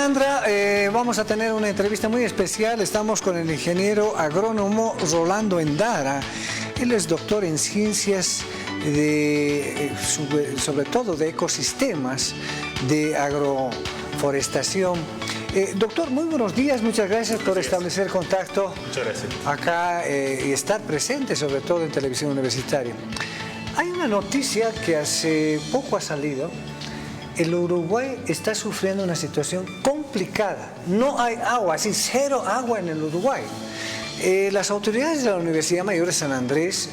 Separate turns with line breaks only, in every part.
Sandra, vamos a tener una entrevista muy especial. Estamos con el ingeniero agrónomo Rolando Endara. Él es doctor en ciencias sobre todo de ecosistemas, de agroforestación. Doctor, muy buenos días, muchas gracias por establecer contacto.
Muchas gracias.
Acá y estar presente, sobre todo en televisión universitaria. Hay una noticia que hace poco ha salido. El Uruguay está sufriendo una situación complicada. No hay agua, así cero agua en el Uruguay. Las autoridades de la Universidad Mayor de San Andrés,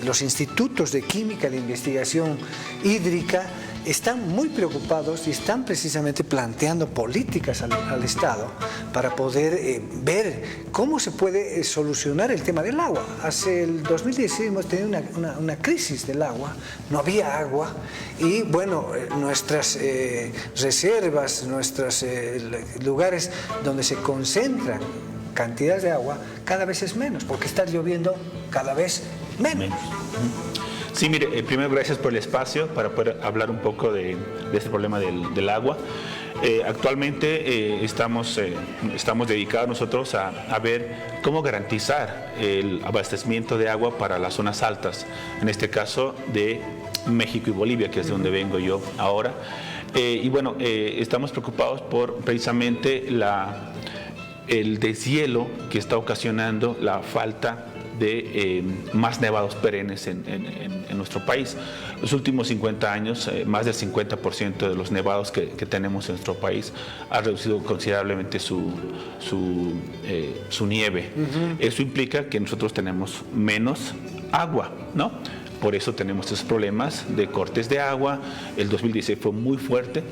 los institutos de química de investigación hídrica, están muy preocupados y están precisamente planteando políticas al Estado para poder ver cómo se puede solucionar el tema del agua. Hace el 2016 hemos tenido una crisis del agua, no había agua y bueno, nuestras reservas, nuestros lugares donde se concentran cantidades de agua cada vez es menos, porque está lloviendo cada vez menos.
Sí, mire, primero gracias por el espacio para poder hablar un poco de este problema del agua. Actualmente estamos dedicados nosotros a ver cómo garantizar el abastecimiento de agua para las zonas altas, en este caso de México y Bolivia, que es de donde vengo yo ahora. Y bueno, estamos preocupados por precisamente el deshielo que está ocasionando la falta de más nevados perennes en nuestro país. Los últimos 50 años, más del 50% de los nevados que tenemos en nuestro país ha reducido considerablemente su nieve. Eso implica que nosotros tenemos menos agua, ¿no? Por eso tenemos estos problemas de cortes de agua. El 2016 fue muy fuerte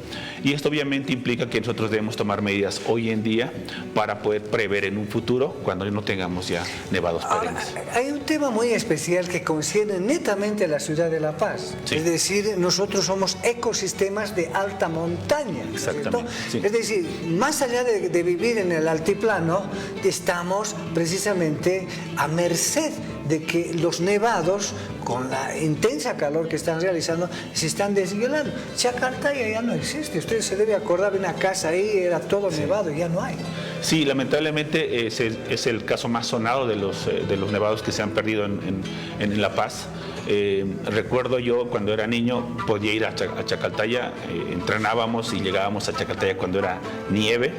y esto obviamente implica que nosotros debemos tomar medidas hoy en día para poder prever en un futuro cuando no tengamos ya nevados perennes.
Hay un tema muy especial que concierne netamente a la ciudad de La Paz. Sí. Es decir, nosotros somos ecosistemas de alta montaña.
Exactamente. Sí.
Es decir, más allá de vivir en el altiplano, estamos precisamente a merced de que los nevados, con la intensa calor que están realizando, se están deshielando. Chacaltaya ya no existe. Usted se debe acordar de una casa ahí, era todo nevado y ya no hay.
Sí, lamentablemente es el caso más sonado de los nevados que se han perdido en La Paz. Recuerdo yo cuando era niño podía ir a Chacaltaya, entrenábamos y llegábamos a Chacaltaya cuando era nieve.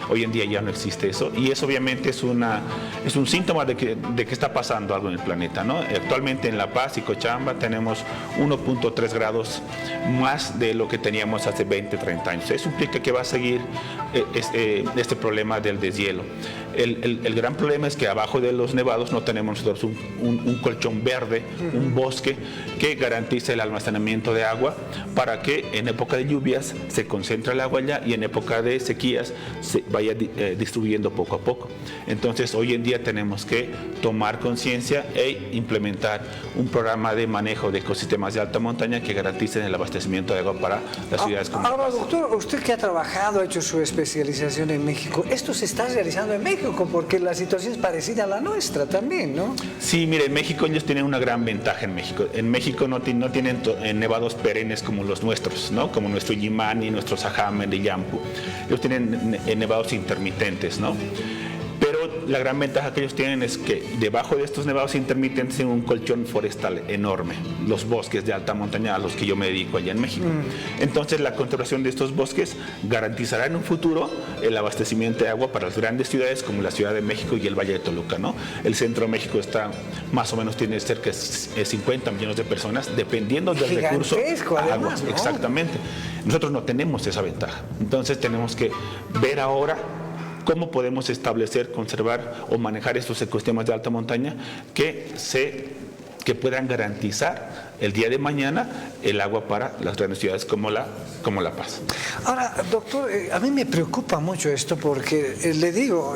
Hoy en día ya no existe eso y eso obviamente es un síntoma de que está pasando algo en el planeta, ¿no? Actualmente en La Paz y Cochabamba tenemos 1.3 grados más de lo que teníamos hace 20, 30 años. Eso implica que va a seguir este problema del deshielo. El gran problema es que abajo de los nevados no tenemos nosotros un colchón verde, un bosque que garantice el almacenamiento de agua para que en época de lluvias se concentre el agua allá y en época de sequías se vaya distribuyendo poco a poco. Entonces hoy en día tenemos que tomar conciencia e implementar un programa de manejo de ecosistemas de alta montaña que garanticen el abastecimiento de agua para las ciudades como
Ahora, doctor, usted que ha trabajado, ha hecho su especialización en México, esto se está realizando en México porque la situación es parecida a la nuestra también, ¿no?
Sí, mire, en México ellos tienen una gran ventaja en México. En México no tienen nevados perennes como los nuestros, ¿no? Como nuestro Illimani, nuestro Sajamar y Yampu. Ellos tienen nevados intermitentes, ¿no? Pero la gran ventaja que ellos tienen es que debajo de estos nevados intermitentes tienen un colchón forestal enorme, los bosques de alta montaña a los que yo me dedico allá en México. Entonces la conservación de estos bosques garantizará en un futuro el abastecimiento de agua para las grandes ciudades como la Ciudad de México y el Valle de Toluca, ¿no? El centro de México está más o menos tiene cerca de 50 millones de personas dependiendo del recurso agua. ¿No? Exactamente. Nosotros no tenemos esa ventaja. Entonces tenemos que ver ahora cómo podemos establecer, conservar o manejar estos ecosistemas de alta montaña que puedan garantizar el día de mañana el agua para las grandes ciudades como La Paz.
Ahora, doctor, a mí me preocupa mucho esto porque, le digo,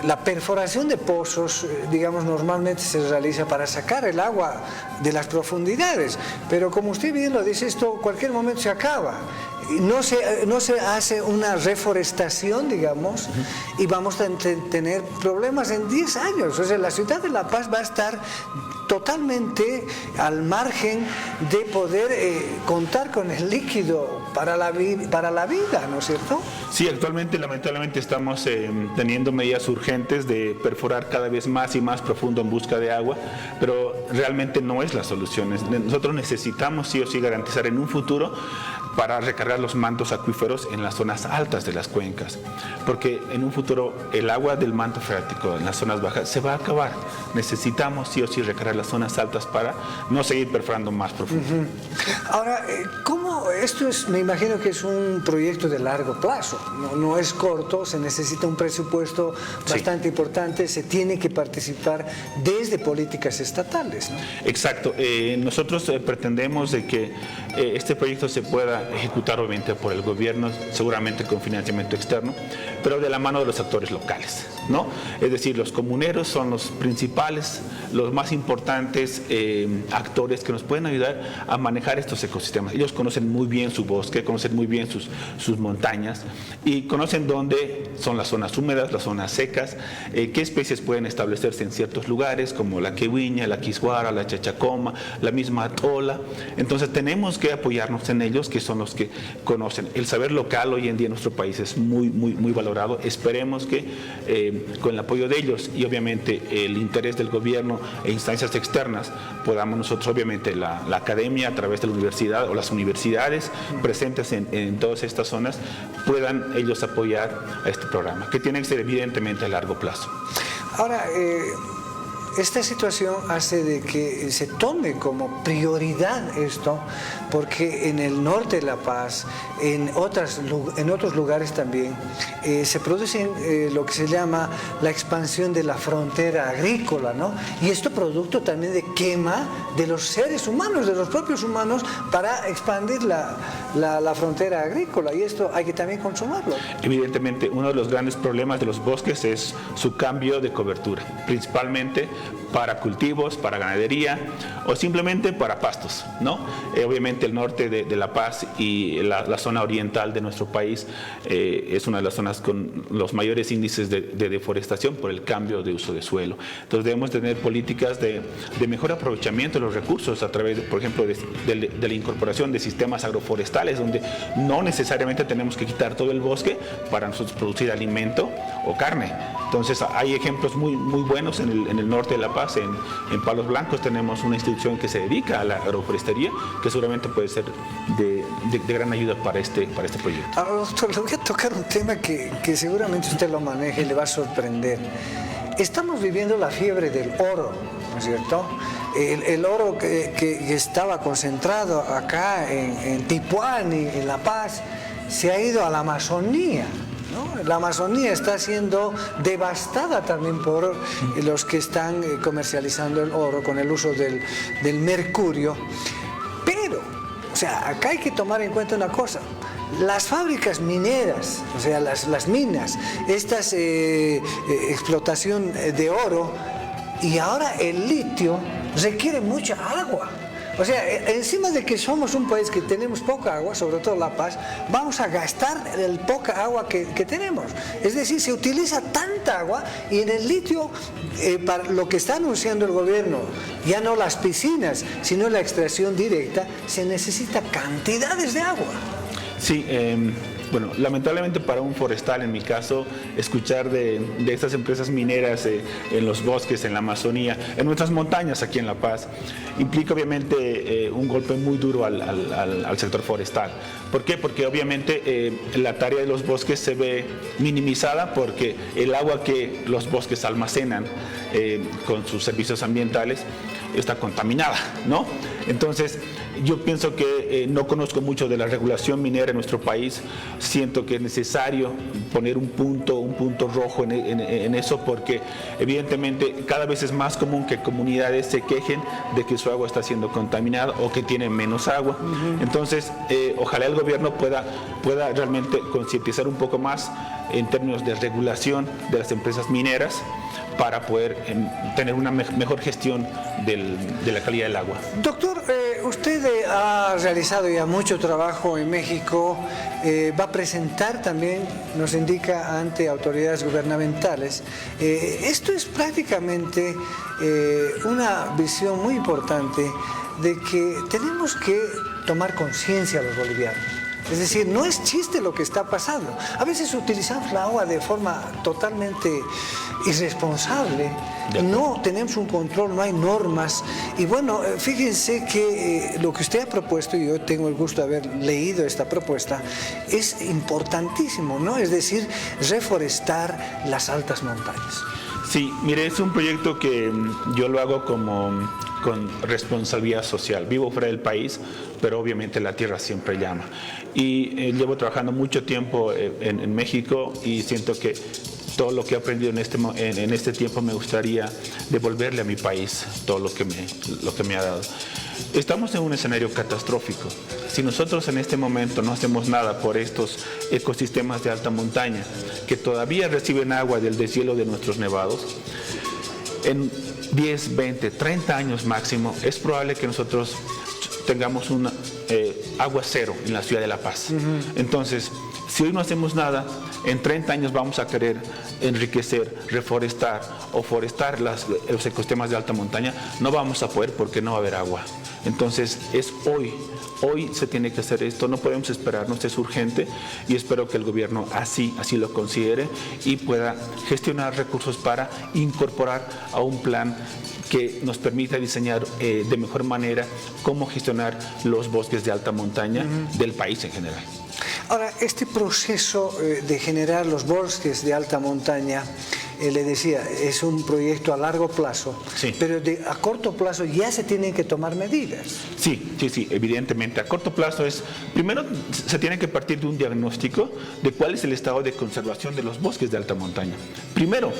la perforación de pozos, digamos, normalmente se realiza para sacar el agua de las profundidades, pero como usted bien lo dice, esto en cualquier momento se acaba. No se hace una reforestación, digamos, y vamos a tener problemas en 10 años. O sea, la ciudad de La Paz va a estar totalmente al margen de poder contar con el líquido para la vida, ¿no es cierto?
Sí, actualmente lamentablemente estamos teniendo medidas urgentes de perforar cada vez más y más profundo en busca de agua, pero realmente no es la solución. Nosotros necesitamos sí o sí garantizar en un futuro para recargar los mantos acuíferos en las zonas altas de las cuencas, porque en un futuro el agua del manto freático en las zonas bajas se va a acabar. Necesitamos sí o sí recargar las zonas altas para no seguir perforando más profundo.
Ahora, ¿cómo? Esto me imagino que es un proyecto de largo plazo, no es corto, se necesita un presupuesto bastante importante, se tiene que participar desde políticas estatales, ¿no?
Exacto. Nosotros pretendemos de que este proyecto se pueda ejecutar obviamente por el gobierno, seguramente con financiamiento externo, pero de la mano de los actores locales, ¿no? Es decir, los comuneros son los principales, los más importantes actores que nos pueden ayudar a manejar estos ecosistemas. Ellos conocen muy bien su bosque, conocen muy bien sus montañas y conocen dónde son las zonas húmedas, las zonas secas, qué especies pueden establecerse en ciertos lugares como la quehuiña, la quisguara, la chachacoma, la misma atola. Entonces tenemos que apoyarnos en ellos, que son los que conocen. El saber local hoy en día en nuestro país es muy valorado. Esperemos que con el apoyo de ellos y obviamente el interés del gobierno e instancias externas podamos nosotros, obviamente la academia a través de la universidad o las universidades presentes en todas estas zonas, puedan ellos apoyar a este programa, que tiene que ser evidentemente a largo plazo.
Ahora, esta situación hace de que se tome como prioridad esto, porque en el norte de La Paz, en otros lugares también, se produce lo que se llama la expansión de la frontera agrícola, ¿no? Y esto producto también de quema de los seres humanos, de los propios humanos, para expandir la frontera agrícola, y esto hay que también consumarlo.
Evidentemente, uno de los grandes problemas de los bosques es su cambio de cobertura, principalmente para cultivos, para ganadería o simplemente para pastos, ¿no? Obviamente el norte de La Paz y la zona oriental de nuestro país es una de las zonas con los mayores índices de deforestación por el cambio de uso de suelo. Entonces debemos tener políticas de mejor aprovechamiento de los recursos a través, por ejemplo, de la incorporación de sistemas agroforestales, donde no necesariamente tenemos que quitar todo el bosque para nosotros producir alimento o carne. Entonces hay ejemplos muy buenos en el norte de La Paz. En Palos Blancos tenemos una institución que se dedica a la agroforestería, que seguramente puede ser de gran ayuda para este proyecto.
Ahora, doctor, le voy a tocar un tema que seguramente usted lo maneja y le va a sorprender. Estamos viviendo la fiebre del oro, ¿no es cierto? El oro que estaba concentrado acá en Tipuán y en La Paz se ha ido a la Amazonía, ¿no? La Amazonía está siendo devastada también por los que están comercializando el oro con el uso del mercurio. Pero, o sea, acá hay que tomar en cuenta una cosa. Las fábricas mineras, o sea, las minas, estas explotación de oro, y ahora el litio requiere mucha agua. O sea, encima de que somos un país que tenemos poca agua, sobre todo La Paz, vamos a gastar el poca agua que tenemos. Es decir, se utiliza tanta agua, y en el litio, para lo que está anunciando el gobierno, ya no las piscinas, sino la extracción directa, se necesita cantidades de agua.
Sí, bueno, lamentablemente para un forestal, en mi caso, escuchar de estas empresas mineras en los bosques, en la Amazonía, en nuestras montañas aquí en La Paz, implica obviamente un golpe muy duro al sector forestal. ¿Por qué? Porque obviamente la tarea de los bosques se ve minimizada porque el agua que los bosques almacenan con sus servicios ambientales está contaminada, ¿no? Entonces, yo pienso que no conozco mucho de la regulación minera en nuestro país. Siento que es necesario poner un punto rojo en eso, porque evidentemente cada vez es más común que comunidades se quejen de que su agua está siendo contaminada o que tiene menos agua. Entonces, ojalá el gobierno pueda realmente concientizar un poco más en términos de regulación de las empresas mineras para poder tener una mejor gestión de la calidad del agua.
Doctor, usted ha realizado ya mucho trabajo en México, va a presentar también, nos indica, ante autoridades gubernamentales. Esto es prácticamente una visión muy importante de que tenemos que tomar conciencia los bolivianos. Es decir, no es chiste lo que está pasando. A veces utilizamos la agua de forma totalmente irresponsable. No tenemos un control, no hay normas. Y bueno, fíjense que lo que usted ha propuesto, y yo tengo el gusto de haber leído esta propuesta, es importantísimo, ¿no? Es decir, reforestar las altas montañas.
Sí, mire, es un proyecto que yo lo hago con responsabilidad social. Vivo fuera del país, pero obviamente la tierra siempre llama. Y llevo trabajando mucho tiempo en México y siento que todo lo que he aprendido en este tiempo me gustaría devolverle a mi país todo lo que me ha dado. Estamos en un escenario catastrófico. Si nosotros en este momento no hacemos nada por estos ecosistemas de alta montaña, que todavía reciben agua del deshielo de nuestros nevados, en 10, 20, 30 años máximo, es probable que nosotros tengamos agua cero en la ciudad de La Paz. Entonces, si hoy no hacemos nada, en 30 años vamos a querer enriquecer, reforestar o forestar los ecosistemas de alta montaña, no vamos a poder porque no va a haber agua. Entonces, es hoy se tiene que hacer esto, no podemos esperarnos, es urgente y espero que el gobierno así lo considere y pueda gestionar recursos para incorporar a un plan que nos permita diseñar de mejor manera cómo gestionar los bosques de alta montaña del país en general.
Ahora, este proceso de generar los bosques de alta montaña, le decía, es un proyecto a largo plazo,
sí,
pero a corto plazo ya se tienen que tomar medidas.
Sí, evidentemente. A corto plazo primero se tiene que partir de un diagnóstico de cuál es el estado de conservación de los bosques de alta montaña. Primero,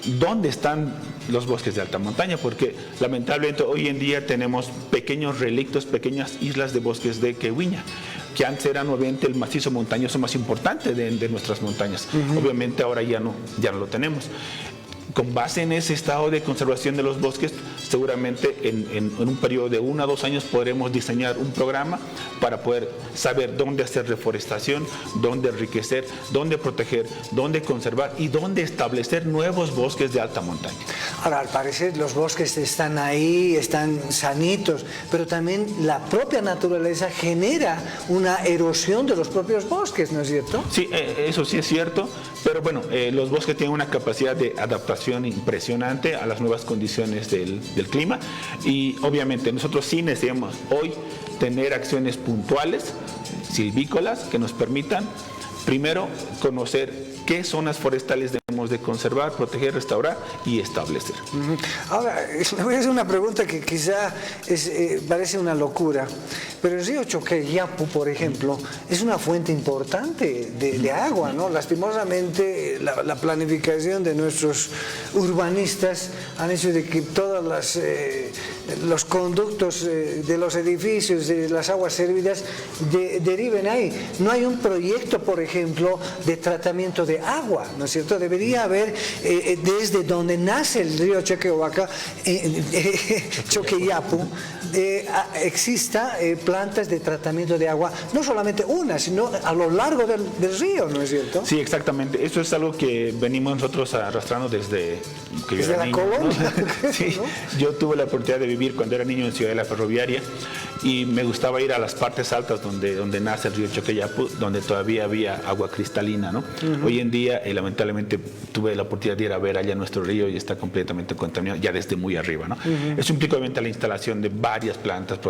¿dónde están los bosques de alta montaña? Porque lamentablemente hoy en día tenemos pequeños relictos, pequeñas islas de bosques de Quehuiña, que antes eran obviamente el macizo montañoso más importante de nuestras montañas. Obviamente ahora ya no lo tenemos. Con base en ese estado de conservación de los bosques, seguramente en un periodo de 1 a 2 años podremos diseñar un programa para poder saber dónde hacer reforestación, dónde enriquecer, dónde proteger, dónde conservar y dónde establecer nuevos bosques de alta montaña.
Ahora, al parecer los bosques están ahí, están sanitos, pero también la propia naturaleza genera una erosión de los propios bosques, ¿no es cierto?
Sí, eso sí es cierto, pero bueno, los bosques tienen una capacidad de adaptación impresionante a las nuevas condiciones del clima y obviamente nosotros sí necesitamos hoy tener acciones puntuales, silvícolas, que nos permitan primero conocer qué zonas forestales debemos de conservar, proteger, restaurar y establecer.
Ahora, le voy a hacer una pregunta que quizá parece una locura, pero el río Choqueyapu, por ejemplo, es una fuente importante de agua, ¿no? Lastimosamente, la planificación de nuestros urbanistas han hecho de que todos los conductos de los edificios, de las aguas servidas, deriven ahí. No hay un proyecto, por ejemplo, de tratamiento de agua, ¿no es cierto? Debería haber, desde donde nace el río Choqueyapu, exista plantas de tratamiento de agua, no solamente una, sino a lo largo del río, ¿no es cierto?
Sí, exactamente. Eso es algo que venimos nosotros arrastrando desde que yo era niño,
la colonia.
¿no? Sí, yo tuve la oportunidad de vivir cuando era niño en Ciudad de la Ferroviaria y me gustaba ir a las partes altas donde nace el río Choqueyapu, donde todavía había agua cristalina, ¿no? Hoy en día, lamentablemente, tuve la oportunidad de ir a ver allá nuestro río y está completamente contaminado, ya desde muy arriba, ¿no? Eso implica obviamente la instalación de varias plantas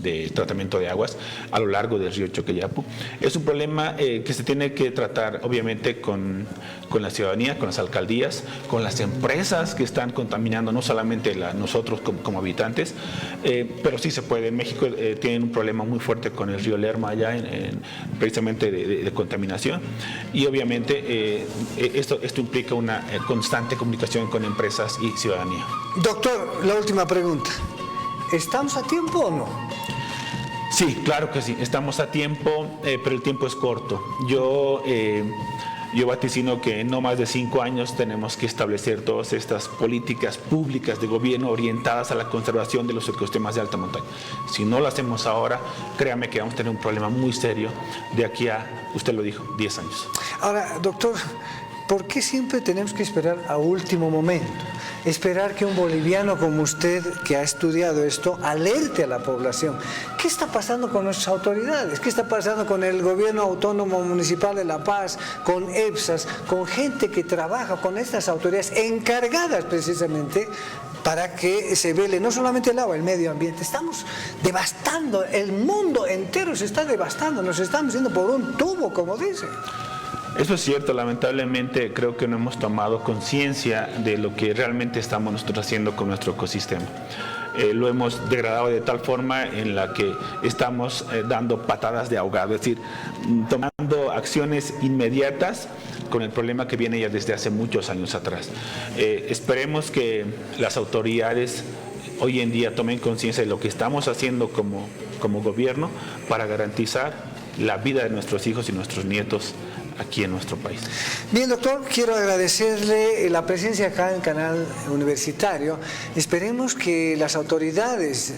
de tratamiento de aguas a lo largo del río Choqueyapu. Es un problema que se tiene que tratar obviamente con la ciudadanía, con las alcaldías, con las empresas que están contaminando, no solamente nosotros como habitantes, pero sí se puede. En México tienen un problema muy fuerte con el río Lerma allá, precisamente de contaminación, y obviamente esto implica una constante comunicación con empresas y ciudadanía.
Doctor, la última pregunta. ¿Estamos a tiempo o no?
Sí, claro que sí, estamos a tiempo, pero el tiempo es corto. Yo vaticino que en no más de 5 años tenemos que establecer todas estas políticas públicas de gobierno orientadas a la conservación de los ecosistemas de alta montaña. Si no lo hacemos ahora, créame que vamos a tener un problema muy serio de aquí a, usted lo dijo, 10 años.
Ahora, doctor, ¿por qué siempre tenemos que esperar a último momento? esperar que un boliviano como usted, que ha estudiado esto, alerte a la población. ¿Qué está pasando con nuestras autoridades? ¿Qué está pasando con el gobierno autónomo municipal de La Paz, con EPSAS, con gente que trabaja con estas autoridades encargadas precisamente para que se vele no solamente el agua, el medio ambiente? Estamos devastando, el mundo entero se está devastando, nos estamos yendo por un tubo, como dice.
Eso es cierto, lamentablemente creo que no hemos tomado conciencia de lo que realmente estamos nosotros haciendo con nuestro ecosistema. Lo hemos degradado de tal forma en la que estamos dando patadas de ahogado, es decir, tomando acciones inmediatas con el problema que viene ya desde hace muchos años atrás. Esperemos que las autoridades hoy en día tomen conciencia de lo que estamos haciendo como gobierno para garantizar la vida de nuestros hijos y nuestros nietos aquí en nuestro país.
Bien, doctor, quiero agradecerle la presencia acá en Canal Universitario. Esperemos que las autoridades,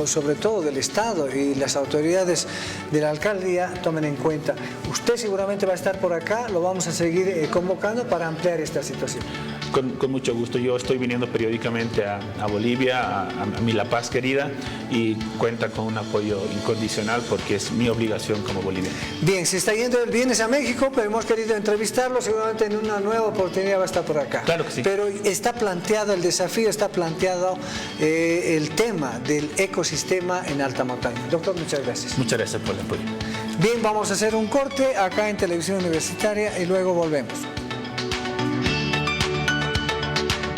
sobre todo del Estado y las autoridades de la alcaldía, tomen en cuenta. Usted seguramente va a estar por acá, lo vamos a seguir convocando para ampliar esta situación.
Con mucho gusto. Yo estoy viniendo periódicamente a Bolivia, a mi La Paz querida, y cuenta con un apoyo incondicional porque es mi obligación como boliviano.
Bien, se está yendo el viernes a México, pero hemos querido entrevistarlo, seguramente en una nueva oportunidad va a estar por acá.
Claro que sí.
Pero está planteado el desafío, está planteado el tema del ecosistema en alta montaña. Doctor, muchas gracias.
Muchas gracias por el apoyo.
Bien, vamos a hacer un corte acá en Televisión Universitaria y luego volvemos.